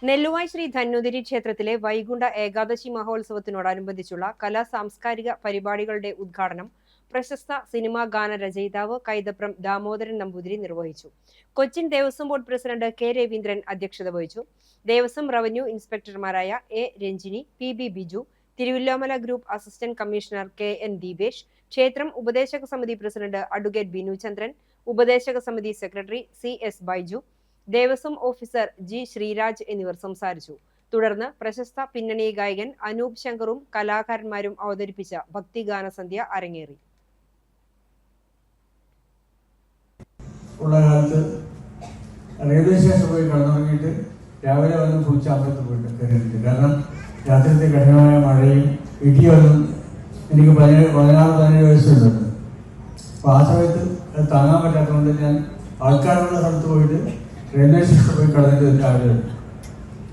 നെല്ലുവായ് ശ്രീ ധന്വന്തരി ക്ഷേത്രത്തിലെ വൈകുണ്ഠ ഏകാദശി മഹോത്സവത്തിനോടനുബന്ധിച്ചുള്ള കലാ സാംസ്കാരിക പരിപാടികളുടെ ഉദ്ഘാടനം പ്രശസ്ത സിനിമാ ഗാന രചയിതാവ് കൈതപ്രം ദാമോദരൻ നമ്പൂതിരി നിർവഹിച്ചു. Cochin Devaswom board president K Raveendran അധ്യക്ഷത വഹിച്ചു. ദേവസ്വം റവന്യൂ ഇൻസ്പെക്ടർമാരായ A Ranjini, P B Biju, Thiruvallomala group assistant commissioner K N Deepesh, ക്ഷേത്രം ഉപദേശക സമിതി പ്രസിഡന്റ് അഡ്വക്കേറ്റ് ബിനു ചന്ദ്രൻ, ഉപദേശക സമിതി secretary C S Baiju, Devaswom officer G Sreeraj എന്നിവർ സംസാരിച്ചു. തുടർന്ന് പ്രശസ്ത പിന്നണി ഗായകൻ അനൂപ് ശങ്കറും കലാകാരന്മാരും അവതരിപ്പിച്ച ഭക്തിഗാന സന്ധ്യ അരങ്ങേറി. ഉള്ള കാലത്ത് റെയിൽവേ സ്റ്റേഷൻ പോയി കടന്നുറങ്ങിയിട്ട് രാവിലെ വന്ന് കുളിച്ച് അമ്പലത്തിൽ പോയിട്ട് കയറിയിട്ടുണ്ട്. കാരണം രാത്രിത്തെ കഠിനമായ മഴയും ഇടിയൊന്നും എനിക്ക് 16-17 വയസ്സുണ്ട്. അപ്പോൾ ആ സമയത്ത് താങ്ങാൻ പറ്റാത്തതുകൊണ്ട് ഞാൻ ആൾക്കാരുള്ള സ്ഥലത്ത് പോയിട്ട് റെയിൽവേ സ്റ്റേഷനിൽ പോയി കടന്നിട്ട് രാവിലെ